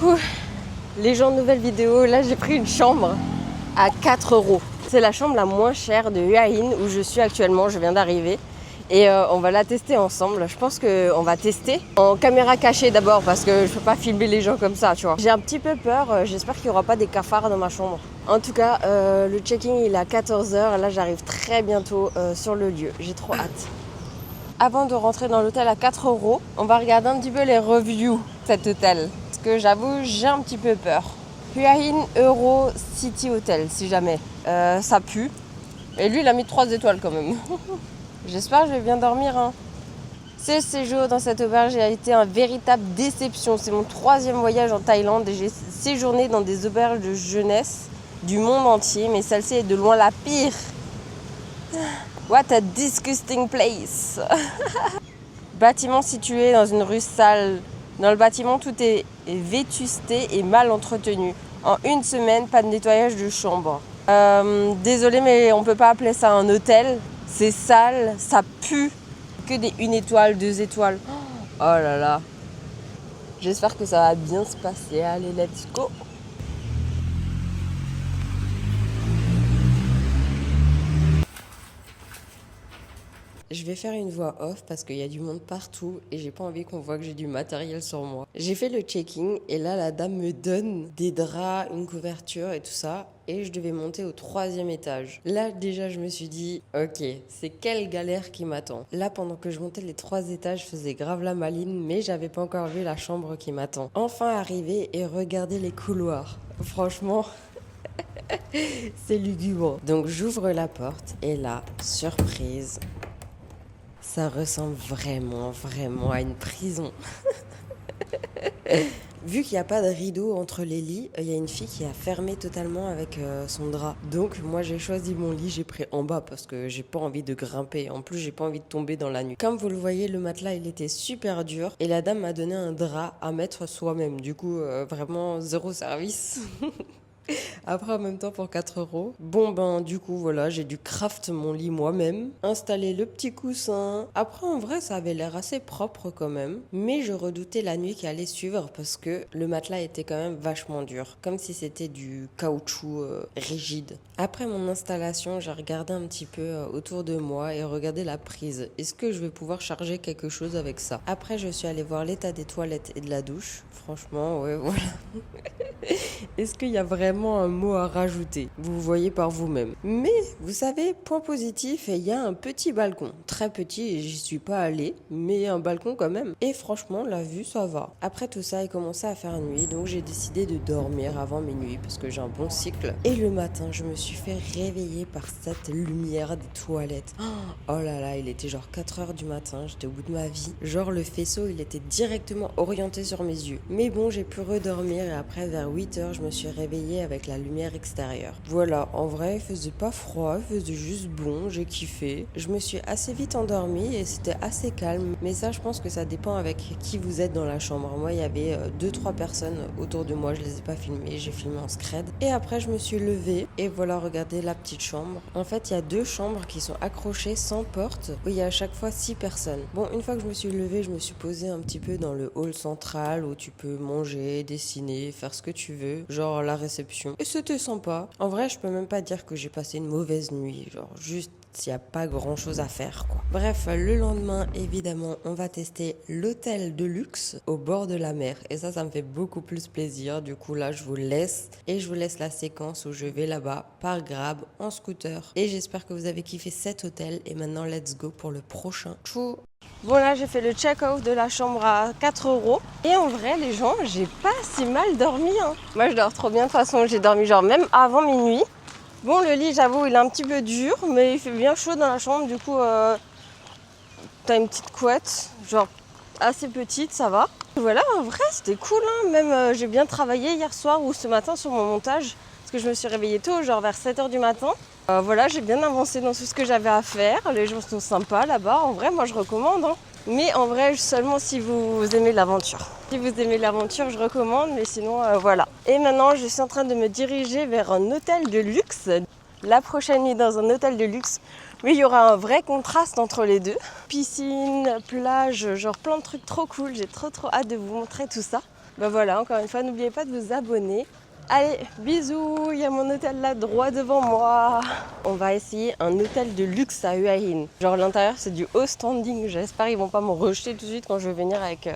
Ouh. Les gens, nouvelle vidéo, là j'ai pris une chambre à 4 euros. C'est la chambre la moins chère de Hua Hin où je suis actuellement, je viens d'arriver. Et on va la tester ensemble. Je pense qu'on va tester en caméra cachée d'abord parce que je peux pas filmer les gens comme ça, tu vois. J'ai un petit peu peur, j'espère qu'il n'y aura pas des cafards dans ma chambre. En tout cas, le check-in il est à 14 h. Là j'arrive très bientôt sur le lieu, j'ai trop hâte. Avant de rentrer dans l'hôtel à 4 euros, on va regarder un petit peu les reviews de cet hôtel. Parce que j'avoue, j'ai un petit peu peur. Hua Hin Euro City Hotel, si jamais. Ça pue. Et lui, il a mis 3 étoiles quand même. J'espère que je vais bien dormir. Hein. Ce séjour dans cette auberge a été une véritable déception. C'est mon 3e voyage en Thaïlande et j'ai séjourné dans des auberges de jeunesse du monde entier. Mais celle-ci est de loin la pire. What a disgusting place. Bâtiment situé dans une rue sale. Dans le bâtiment, tout est vétusté et mal entretenu. En une semaine, pas de nettoyage de chambre. Désolé, mais on peut pas appeler ça un hôtel. C'est sale, ça pue. Que des 1 étoile, 2 étoiles. Oh là là. J'espère que ça va bien se passer. Allez, let's go. Je vais faire une voix off parce qu'il y a du monde partout et j'ai pas envie qu'on voit que j'ai du matériel sur moi. J'ai fait le check-in et là la dame me donne des draps, une couverture et tout ça et je devais monter au 3e étage. Là déjà je me suis dit ok, c'est quelle galère qui m'attend. Là pendant que je montais les 3 étages, je faisais grave la maline mais j'avais pas encore vu la chambre qui m'attend. Enfin arrivé et regardez les couloirs. Franchement... c'est lugubre. Donc j'ouvre la porte et là, surprise... ça ressemble vraiment à une prison. Vu qu'il n'y a pas de rideau entre les lits, il y a une fille qui a fermé totalement avec son drap. Donc moi j'ai choisi mon lit, j'ai pris en bas parce que j'ai pas envie de grimper. En plus j'ai pas envie de tomber dans la nuit. Comme vous le voyez, le matelas il était super dur et la dame m'a donné un drap à mettre soi-même. Du coup vraiment zéro service. Après, en même temps, pour 4 euros. Bon, ben, du coup, voilà, j'ai dû craft mon lit moi-même. Installer le petit coussin. Après, en vrai, ça avait l'air assez propre quand même. Mais je redoutais la nuit qui allait suivre parce que le matelas était quand même vachement dur. Comme si c'était du caoutchouc rigide. Après mon installation, j'ai regardé un petit peu autour de moi et regardé la prise. Est-ce que je vais pouvoir charger quelque chose avec ça? Après, je suis allée voir l'état des toilettes et de la douche. Franchement, ouais, voilà. Est-ce qu'il y a vraiment un mot à rajouter? Vous voyez par vous-même. Mais, vous savez, point positif, il y a un petit balcon. Très petit et j'y suis pas allée, mais un balcon quand même. Et franchement, la vue, ça va. Après tout ça, il commençait à faire nuit, donc j'ai décidé de dormir avant minuit parce que j'ai un bon cycle. Et le matin, je me suis fait réveiller par cette lumière des toilettes. Oh là là, il était genre 4 heures du matin, j'étais au bout de ma vie. Genre le faisceau, il était directement orienté sur mes yeux. Mais bon, j'ai pu redormir et après, vers 8 heures, je me suis réveillée avec la lumière extérieure. Voilà, en vrai, il faisait pas froid, il faisait juste bon, j'ai kiffé. Je me suis assez vite endormie et c'était assez calme. Mais ça, je pense que ça dépend avec qui vous êtes dans la chambre. Moi, il y avait 2-3 personnes autour de moi, je les ai pas filmées, j'ai filmé en scred. Et après, je me suis levée et voilà, regardez la petite chambre. En fait, il y a 2 chambres qui sont accrochées sans porte où il y a à chaque fois 6 personnes. Bon, une fois que je me suis levée, je me suis posée un petit peu dans le hall central où tu peux manger, dessiner, faire ce que tu veux, genre la réception. Et c'était sympa. En vrai, je peux même pas dire que j'ai passé une mauvaise nuit, genre juste il n'y a pas grand chose à faire quoi. Bref, le lendemain évidemment on va tester l'hôtel de luxe au bord de la mer et ça me fait beaucoup plus plaisir. Du coup là je vous laisse et je vous laisse la séquence où je vais là-bas par Grab en scooter et j'espère que vous avez kiffé cet hôtel et maintenant let's go pour le prochain. Tchou. Bon là j'ai fait le check-out de la chambre à 4 euros et en vrai les gens j'ai pas si mal dormi hein. Moi je dors trop bien de toute façon, j'ai dormi genre même avant minuit. Bon, le lit, j'avoue, il est un petit peu dur, mais il fait bien chaud dans la chambre. Du coup, t'as une petite couette, genre assez petite, ça va. Voilà, en vrai, c'était cool. Hein. Même, j'ai bien travaillé hier soir ou ce matin sur mon montage, parce que je me suis réveillée tôt, genre vers 7 h du matin. Voilà, j'ai bien avancé dans tout ce que j'avais à faire. Les gens sont sympas là-bas. En vrai, moi, je recommande. Hein. Mais en vrai, seulement si vous aimez l'aventure. Si vous aimez l'aventure, je recommande, mais sinon, voilà. Et maintenant, je suis en train de me diriger vers un hôtel de luxe. La prochaine nuit dans un hôtel de luxe. Mais il y aura un vrai contraste entre les deux. Piscine, plage, genre plein de trucs trop cool. J'ai trop hâte de vous montrer tout ça. Bah voilà, encore une fois, n'oubliez pas de vous abonner. Allez, bisous, il y a mon hôtel là droit devant moi. On va essayer un hôtel de luxe à Hua Hin. Genre l'intérieur c'est du haut standing, j'espère qu'ils vont pas me rejeter tout de suite quand je vais venir avec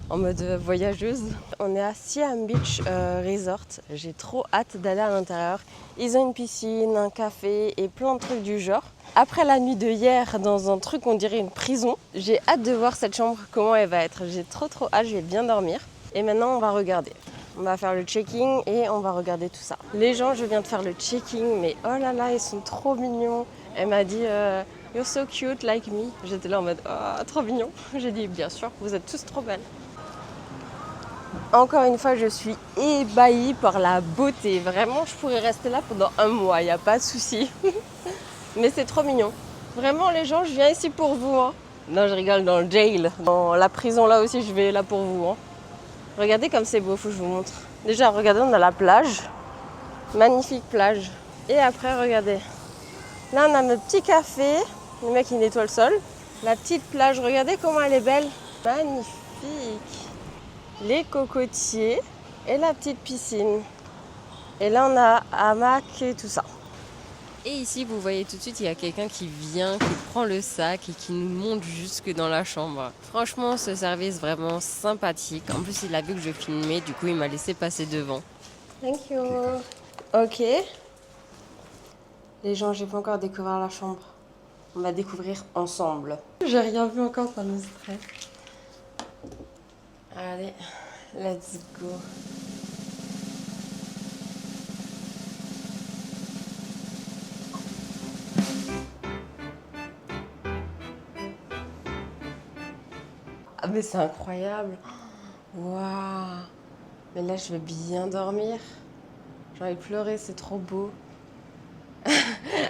en mode voyageuse. On est à Siam Beach Resort, j'ai trop hâte d'aller à l'intérieur. Ils ont une piscine, un café et plein de trucs du genre. Après la nuit de hier dans un truc on dirait une prison, j'ai hâte de voir cette chambre, comment elle va être. J'ai trop hâte, je vais bien dormir. Et maintenant on va regarder. On va faire le checking et on va regarder tout ça. Les gens, je viens de faire le checking, mais oh là là, ils sont trop mignons. Elle m'a dit You're so cute like me. J'étais là en mode oh, trop mignon. J'ai dit bien sûr, vous êtes tous trop belles. Encore une fois, je suis ébahie par la beauté. Vraiment, je pourrais rester là pendant un mois, il n'y a pas de souci. Mais c'est trop mignon. Vraiment, les gens, je viens ici pour vous. Hein. Non, je rigole, dans le jail. Dans la prison, là aussi, je vais là pour vous. Hein. Regardez comme c'est beau, faut que je vous montre. Déjà, regardez, on a la plage. Magnifique plage. Et après, regardez. Là, on a notre petit café. Le mec, il nettoie le sol. La petite plage, regardez comment elle est belle. Magnifique. Les cocotiers et la petite piscine. Et là, on a hamac et tout ça. Et ici, vous voyez tout de suite, il y a quelqu'un qui vient, qui prend le sac et qui nous monte jusque dans la chambre. Franchement, ce service vraiment sympathique. En plus, il a vu que je filmais, du coup, il m'a laissé passer devant. Thank you. Ok. Les gens, j'ai pas encore découvert la chambre. On va découvrir ensemble. J'ai rien vu encore, ça me stresse. Allez, let's go. Ah mais c'est incroyable. Waouh. Mais là je vais bien dormir. J'ai envie de pleurer, c'est trop beau.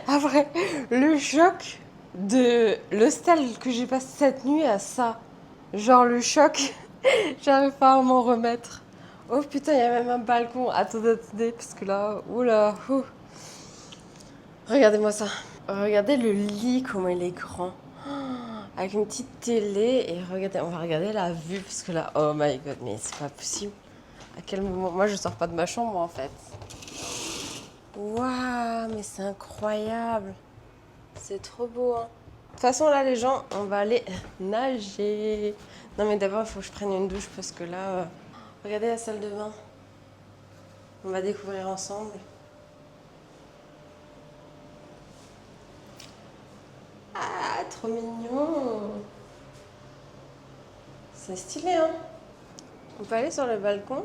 Après, le choc de l'hostel que j'ai passé cette nuit à ça. Genre le choc, j'arrive pas à m'en remettre. Oh putain, il y a même un balcon. Attendez, parce que là, oula. Regardez-moi ça. Regardez le lit, comment il est grand. Avec une petite télé et regardez, on va regarder la vue parce que là, oh my god, mais c'est pas possible. À quel moment? Moi, je sors pas de ma chambre en fait. Waouh, mais c'est incroyable. C'est trop beau. Hein. De toute façon, là, les gens, on va aller nager. Non, mais d'abord, il faut que je prenne une douche parce que là, regardez la salle de bain. On va découvrir ensemble. Ah, trop mignon. C'est stylé, hein. On peut aller sur le balcon.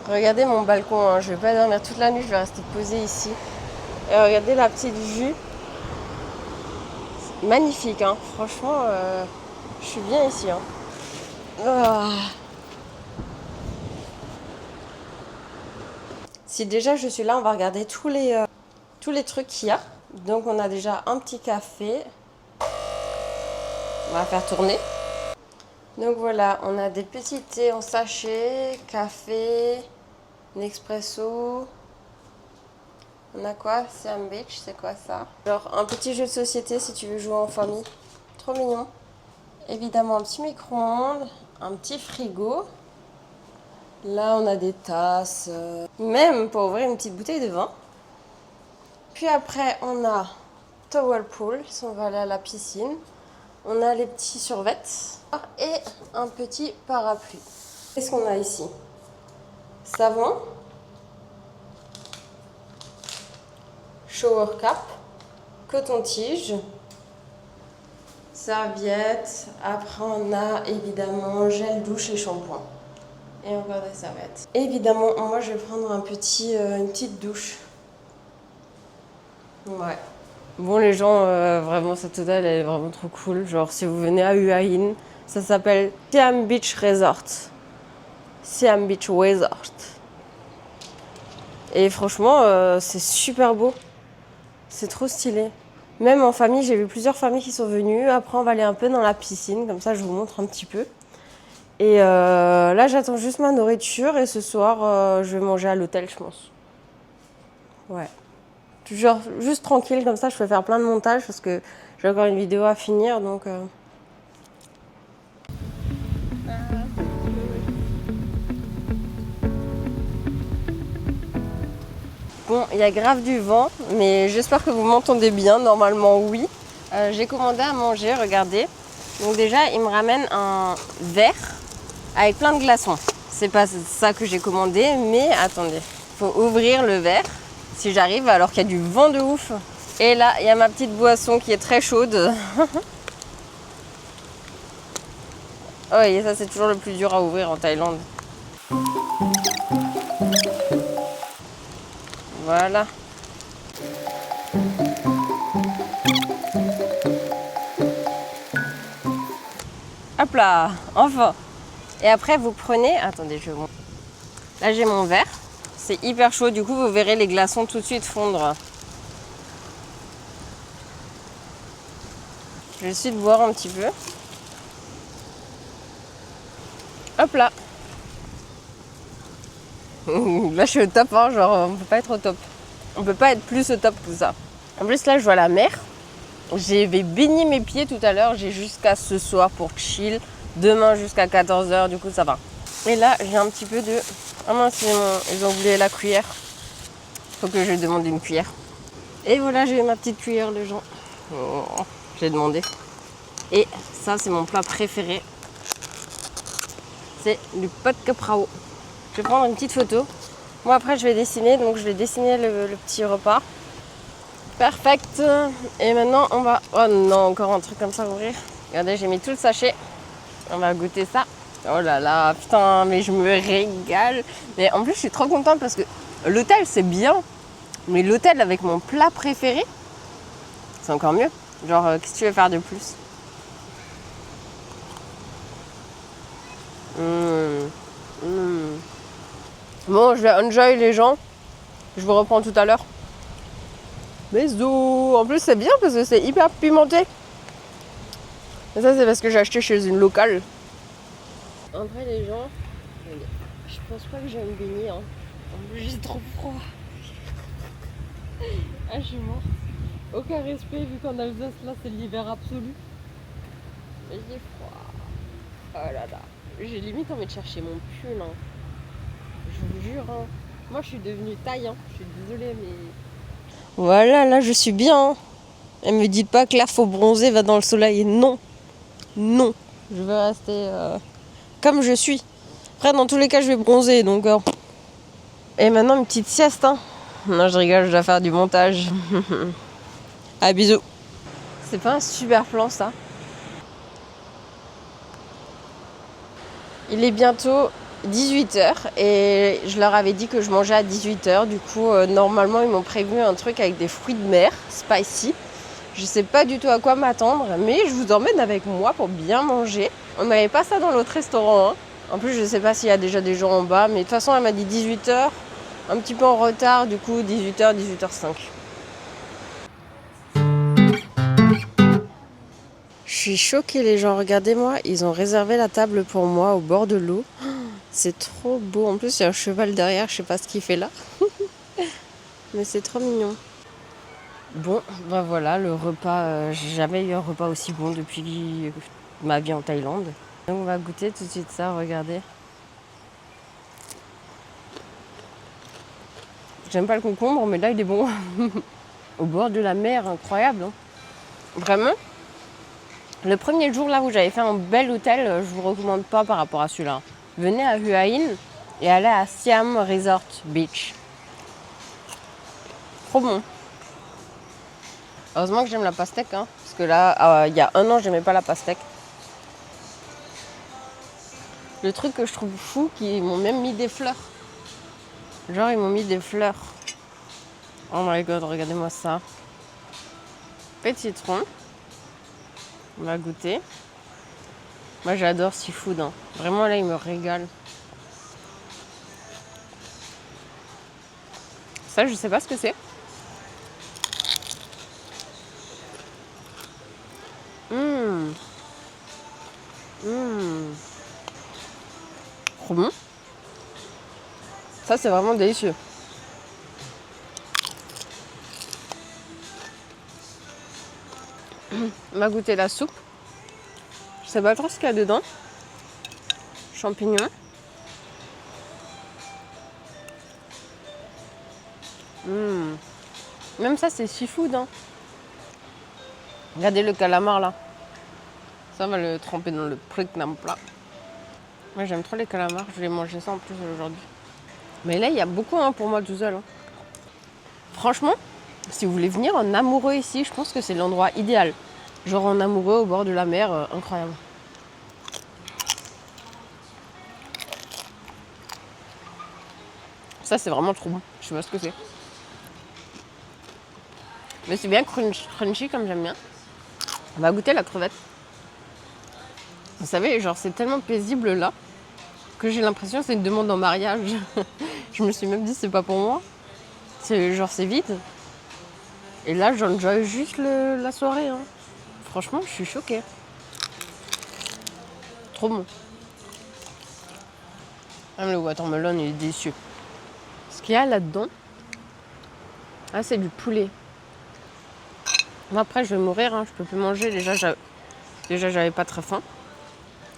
Regardez mon balcon, hein. Je vais pas dormir toute la nuit, je vais rester posée ici. Et regardez la petite vue. Magnifique, hein. Franchement, je suis bien ici. Hein. Oh. Si déjà je suis là, on va regarder tous les trucs qu'il y a. Donc on a déjà un petit café. On va faire tourner. Donc voilà, on a des petits thés en sachet, café, Nespresso. On a quoi? Siam Beach, c'est quoi ça? Genre un petit jeu de société si tu veux jouer en famille. Trop mignon. Évidemment un petit micro-ondes, un petit frigo. Là on a des tasses, même pour ouvrir une petite bouteille de vin. Puis après on a towel pool, si on va aller à la piscine. On a les petits survêtements et un petit parapluie. Qu'est-ce qu'on a ici? Savon. Shower cap. Coton-tige. Serviette. Après on a évidemment gel douche et shampoing. Et encore des serviettes. Évidemment, moi je vais prendre une petite douche. Ouais. Bon les gens, vraiment cette hôtel elle est vraiment trop cool. Genre si vous venez à Hua Hin, ça s'appelle Siam Beach Resort. Siam Beach Resort. Et franchement, c'est super beau. C'est trop stylé. Même en famille, j'ai vu plusieurs familles qui sont venues. Après on va aller un peu dans la piscine, comme ça je vous montre un petit peu. Et là j'attends juste ma nourriture et ce soir je vais manger à l'hôtel je pense. Ouais. Genre juste tranquille comme ça je peux faire plein de montages parce que j'ai encore une vidéo à finir donc Bon, il y a grave du vent, mais j'espère que vous m'entendez bien. Normalement, oui. J'ai commandé à manger, regardez. Donc déjà, il me ramène un verre avec plein de glaçons. C'est pas ça que j'ai commandé, mais attendez. Faut ouvrir le verre, si j'arrive, alors qu'il y a du vent de ouf. Et là, il y a ma petite boisson qui est très chaude. Oh, et ça, c'est toujours le plus dur à ouvrir en Thaïlande. Voilà. Hop là, enfin. Et après, vous prenez... Attendez, je vous montre. Là, j'ai mon verre. C'est hyper chaud, du coup, vous verrez les glaçons tout de suite fondre. Je vais essayer de boire un petit peu. Hop là. Là, je suis au top, hein, genre, on peut pas être au top. On peut pas être plus au top que ça. En plus, là, je vois la mer. J'ai baigné mes pieds tout à l'heure. J'ai jusqu'à ce soir pour chill. Demain jusqu'à 14h, du coup, ça va. Et là, j'ai un petit peu de... Ah mince, ils ont oublié la cuillère. Faut que je demande une cuillère. Et voilà, j'ai ma petite cuillère, les gens. Oh, j'ai demandé. Et ça, c'est mon plat préféré. C'est du pot caprao. Je vais prendre une petite photo. Moi, après, je vais dessiner. Donc, je vais dessiner le petit repas. Perfect. Et maintenant, on va... Oh non, encore un truc comme ça à ouvrir. Regardez, j'ai mis tout le sachet. On va goûter ça. Oh là là, putain, mais je me régale. Mais en plus, je suis trop contente parce que l'hôtel, c'est bien. Mais l'hôtel avec mon plat préféré, c'est encore mieux. Genre, qu'est-ce que tu veux faire de plus? Bon, je vais enjoy les gens. Je vous reprends tout à l'heure. Bisous. En plus, c'est bien parce que c'est hyper pimenté. Et ça, c'est parce que j'ai acheté chez une locale. En vrai, les gens, je pense pas que je vais me baigner. Hein. En plus, j'ai trop froid. Ah, je suis morte. Aucun respect vu qu'en Alsace, là, c'est l'hiver absolu. Mais j'ai froid. Oh là là. J'ai limite envie de chercher mon pull. Hein. Je vous jure. Hein. Moi, je suis devenue taille. Hein. Je suis désolée, mais... Voilà, là, je suis bien. Hein. Elle me dit pas que là, faut bronzer, va dans le soleil. Non. Non. Je veux rester comme je suis. Après, dans tous les cas, je vais bronzer. Donc, Et maintenant, une petite sieste. Hein. Non, je rigole, je dois faire du montage. Ah, bisous. C'est pas un super plan, ça. Il est bientôt 18h et je leur avais dit que je mangeais à 18h. Du coup, normalement, ils m'ont prévu un truc avec des fruits de mer, spicy. Je sais pas du tout à quoi m'attendre, mais je vous emmène avec moi pour bien manger. On n'avait pas ça dans l'autre restaurant. Hein. En plus, je sais pas s'il y a déjà des gens en bas, mais de toute façon, elle m'a dit 18h. Un petit peu en retard, du coup, 18h, 18h05. Je suis choquée, les gens. Regardez-moi, ils ont réservé la table pour moi au bord de l'eau. C'est trop beau. En plus, il y a un cheval derrière, je sais pas ce qu'il fait là. Mais c'est trop mignon. Bon, ben voilà, le repas. J'ai jamais eu un repas aussi bon depuis ma vie en Thaïlande. Donc on va goûter tout de suite ça, regardez. J'aime pas le concombre, mais là il est bon. Au bord de la mer, incroyable. Hein. Vraiment. Le premier jour là où j'avais fait un bel hôtel, je vous recommande pas par rapport à celui-là. Venez à Hua Hin et allez à Siam Resort Beach. Trop bon. Heureusement que j'aime la pastèque, hein, parce que là, il y a un an, j'aimais pas la pastèque. Le truc que je trouve fou, qu'ils m'ont même mis des fleurs. Genre, ils m'ont mis des fleurs. Oh my god, regardez-moi ça. Petit citron. On va goûter. Moi, j'adore seafood. Hein. Vraiment, là, il me régale. Ça, je sais pas ce que c'est. Trop bon. Ça, c'est vraiment délicieux. On va goûter la soupe. Je sais pas trop ce qu'il y a dedans. Champignons. Même ça, c'est seafood. Hein. Regardez le calamar là. Ça, on va le tremper dans le Pregnant plat. Moi, j'aime trop les calamars. Je vais manger ça en plus aujourd'hui. Mais là, il y a beaucoup hein, pour moi tout seul. Hein. Franchement, si vous voulez venir en amoureux ici, je pense que c'est l'endroit idéal. Genre en amoureux au bord de la mer, incroyable. Ça, c'est vraiment trop bon. Je sais pas ce que c'est. Mais c'est bien crunchy comme j'aime bien. On va goûter la crevette. Vous savez, genre c'est tellement paisible là que j'ai l'impression que c'est une demande en mariage. Je me suis même dit c'est pas pour moi. C'est genre c'est vide. Et là j'enjoy juste la soirée. Hein. Franchement, je suis choquée. Trop bon. Même le watermelon il est délicieux. Ce qu'il y a là-dedans, ah, c'est du poulet. Moi, après je vais mourir, hein. Je peux plus manger. Déjà j'avais pas très faim.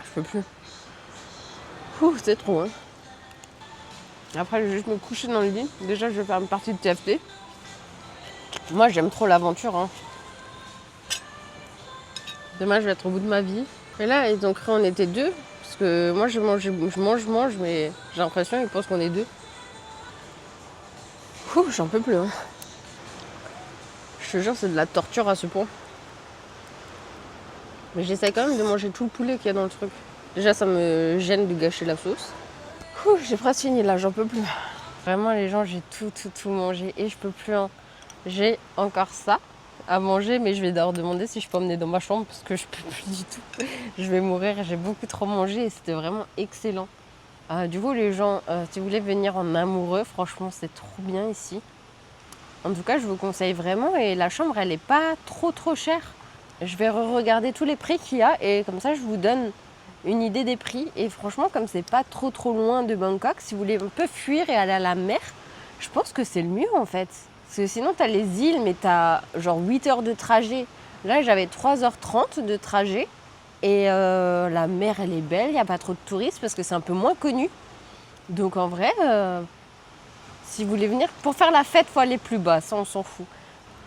Je peux plus. Ouh, c'est trop. Hein. Après, je vais juste me coucher dans le lit. Déjà, je vais faire une partie de TFT. Moi, j'aime trop l'aventure. Hein. Demain, je vais être au bout de ma vie. Et là, ils ont créé on était deux. Parce que moi, je mange, mais j'ai l'impression qu'ils pensent qu'on est deux. Ouh, j'en peux plus. Hein. Je te jure, c'est de la torture à ce point. Mais j'essaie quand même de manger tout le poulet qu'il y a dans le truc. Déjà, ça me gêne de gâcher la sauce. Ouh, j'ai presque fini là, j'en peux plus. Vraiment, les gens, j'ai tout mangé et je peux plus. Hein. J'ai encore ça à manger, mais je vais d'abord demander si je peux emmener dans ma chambre parce que je peux plus du tout. Je vais mourir, j'ai beaucoup trop mangé et c'était vraiment excellent. Du coup, les gens, si vous voulez venir en amoureux, franchement, c'est trop bien ici. En tout cas, je vous conseille vraiment et la chambre, elle n'est pas trop chère. Je vais regarder tous les prix qu'il y a et comme ça, je vous donne une idée des prix. Et franchement, comme c'est pas trop loin de Bangkok, si vous voulez un peu fuir et aller à la mer, je pense que c'est le mieux en fait. Parce que sinon, tu as les îles, mais tu as genre 8 heures de trajet. Là, j'avais 3h30 de trajet. Et la mer, elle est belle, il n'y a pas trop de touristes parce que c'est un peu moins connu. Donc en vrai, si vous voulez venir pour faire la fête, il faut aller plus bas, ça on s'en fout.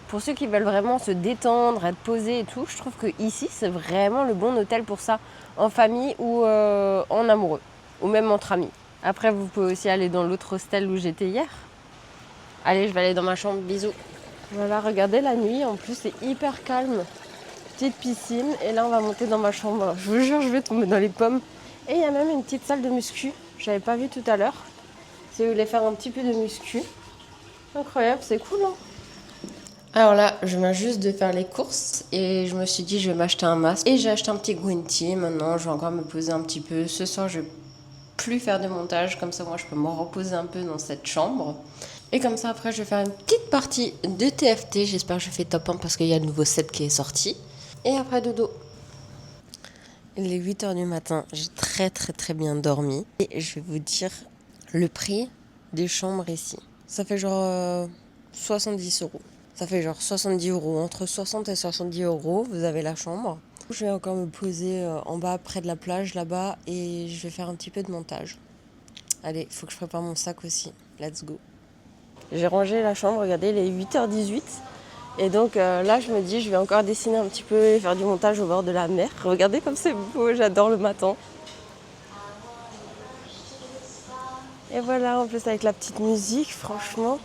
Pour ceux qui veulent vraiment se détendre, être posés et tout, je trouve que ici c'est vraiment le bon hôtel pour ça, en famille ou en amoureux, ou même entre amis. Après, vous pouvez aussi aller dans l'autre hostel où j'étais hier. Allez, je vais aller dans ma chambre, bisous. Voilà, regardez la nuit, en plus c'est hyper calme. Petite piscine, et là on va monter dans ma chambre. Je vous jure, je vais tomber dans les pommes. Et il y a même une petite salle de muscu, je n'avais pas vu tout à l'heure. Si vous voulez faire un petit peu de muscu. Incroyable, c'est cool, hein. Alors là, je viens juste de faire les courses et je me suis dit je vais m'acheter un masque. Et j'ai acheté un petit green tea. Maintenant, je vais encore me poser un petit peu. Ce soir, je vais plus faire de montage. Comme ça, moi, je peux me reposer un peu dans cette chambre. Et comme ça, après, je vais faire une petite partie de TFT. J'espère que je fais top 1 parce qu'il y a le nouveau set qui est sorti. Et après, dodo. Il est 8h du matin. J'ai très bien dormi. Et je vais vous dire le prix des chambres ici. Ça fait genre 70 €. Ça fait genre 70 €. Entre 60 et 70 €, vous avez la chambre. Je vais encore me poser en bas près de la plage là-bas et je vais faire un petit peu de montage. Allez, il faut que je prépare mon sac aussi. Let's go. J'ai rangé la chambre, regardez, il est 8h18. Et donc là, je me dis, je vais encore dessiner un petit peu et faire du montage au bord de la mer. Regardez comme c'est beau, j'adore le matin. Et voilà, en plus avec la petite musique, franchement.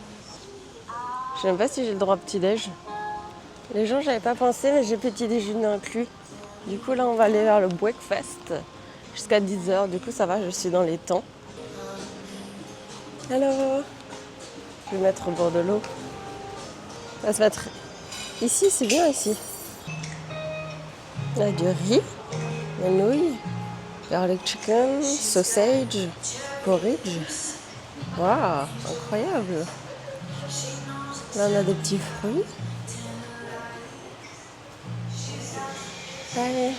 Je sais même pas si j'ai le droit à petit-déj. Les gens, j'avais pas pensé, mais j'ai petit déjeuner inclus. Du coup, là, on va aller vers le breakfast jusqu'à 10h. Du coup, ça va, je suis dans les temps. Alors, je vais mettre au bord de l'eau. Ça va se mettre ici, c'est bien ici. Il y a du riz, des nouilles, garlic chicken, sausage, porridge. Waouh, incroyable. Là, on a des petits fruits. Allez.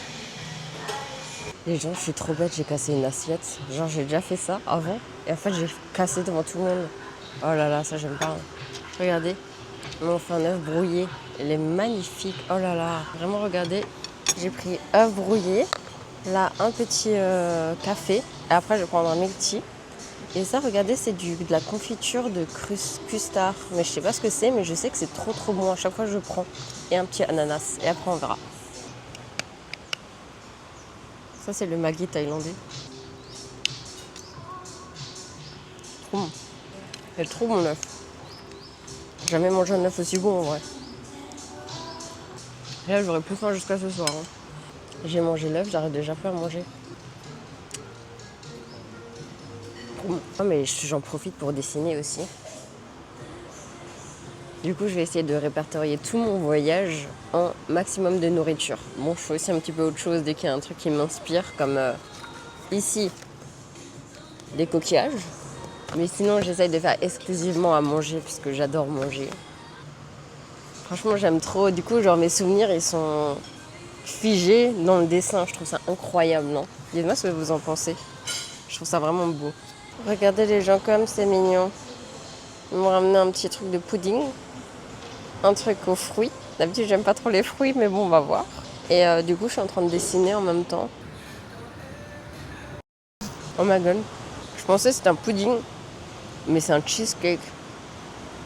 Les gens, je suis trop bête, j'ai cassé une assiette. Genre, j'ai déjà fait ça avant. Et en fait, j'ai cassé devant tout le monde. Oh là là, ça, j'aime pas. Regardez, ils m'ont fait un œuf brouillé. Il est magnifique. Oh là là, vraiment, regardez. J'ai pris œuf brouillé. Là, un petit café. Et après, je vais prendre un milk tea. Et ça, regardez, c'est de la confiture de custard. Mais je sais pas ce que c'est, mais je sais que c'est trop bon. À chaque fois, je prends. Et un petit ananas. Et après, on verra. Ça, c'est le Maggi thaïlandais. Trop bon. C'est trop bon l'œuf. J'ai jamais mangé un œuf aussi bon en vrai. Et là, j'aurais plus faim jusqu'à ce soir. Hein. J'ai mangé l'œuf, j'arrête déjà plus à manger. Oh, mais j'en profite pour dessiner aussi. Du coup, je vais essayer de répertorier tout mon voyage en maximum de nourriture. Bon, je fais aussi un petit peu autre chose dès qu'il y a un truc qui m'inspire, comme ici, des coquillages. Mais sinon, j'essaye de faire exclusivement à manger, puisque j'adore manger. Franchement, j'aime trop. Du coup, genre, mes souvenirs, ils sont figés dans le dessin. Je trouve ça incroyable, non? Dites-moi ce que vous en pensez. Je trouve ça vraiment beau. Regardez les gens comme c'est mignon. Ils m'ont ramené un petit truc de pudding. Un truc aux fruits. D'habitude, j'aime pas trop les fruits, mais bon, on va voir. Et du coup, je suis en train de dessiner en même temps. Oh my god. Je pensais que c'était un pudding, mais c'est un cheesecake.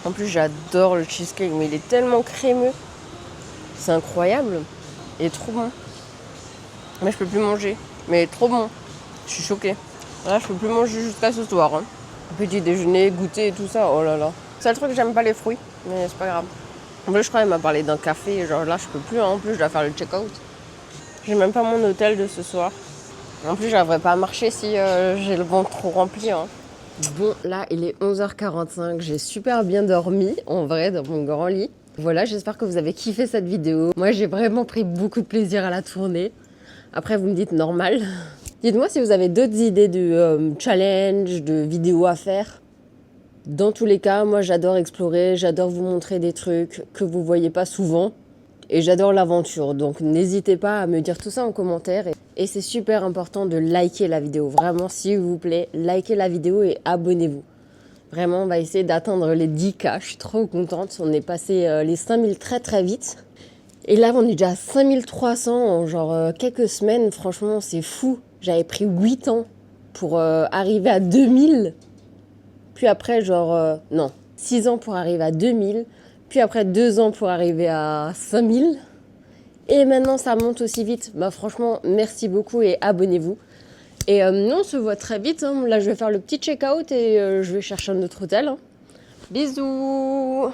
En plus, j'adore le cheesecake, mais il est tellement crémeux. C'est incroyable. Il est trop bon. Mais je peux plus manger. Mais il est trop bon. Je suis choquée. Là, je peux plus manger jusqu'à ce soir. Hein. Petit déjeuner, goûter et tout ça. Oh là là. C'est le truc que j'aime pas les fruits, mais c'est pas grave. En plus, je crois qu'il m'a parlé d'un café. Genre là, je peux plus. Hein. En plus, je dois faire le check-out. J'ai même pas mon hôtel de ce soir. En plus, j'arriverai pas à marcher si j'ai le ventre trop rempli. Hein. Bon, là, il est 11h45. J'ai super bien dormi, en vrai, dans mon grand lit. Voilà, j'espère que vous avez kiffé cette vidéo. Moi, j'ai vraiment pris beaucoup de plaisir à la tourner. Après, vous me dites normal. Dites-moi si vous avez d'autres idées de challenge, de vidéos à faire. Dans tous les cas, moi, j'adore explorer, j'adore vous montrer des trucs que vous voyez pas souvent. Et j'adore l'aventure, donc n'hésitez pas à me dire tout ça en commentaire. Et c'est super important de liker la vidéo. Vraiment, s'il vous plaît, likez la vidéo et abonnez-vous. Vraiment, on va essayer d'atteindre les 10K. Je suis trop contente. On est passé les 5000 très vite. Et là, on est déjà à 5300 en genre quelques semaines. Franchement, c'est fou. J'avais pris 8 ans pour arriver à 2000. Puis après, non, 6 ans pour arriver à 2000. Puis après 2 ans pour arriver à 5000. Et maintenant, ça monte aussi vite. Bah franchement, merci beaucoup et abonnez-vous. Et nous, on se voit très vite. Hein. Là, je vais faire le petit check-out et je vais chercher un autre hôtel. Hein. Bisous!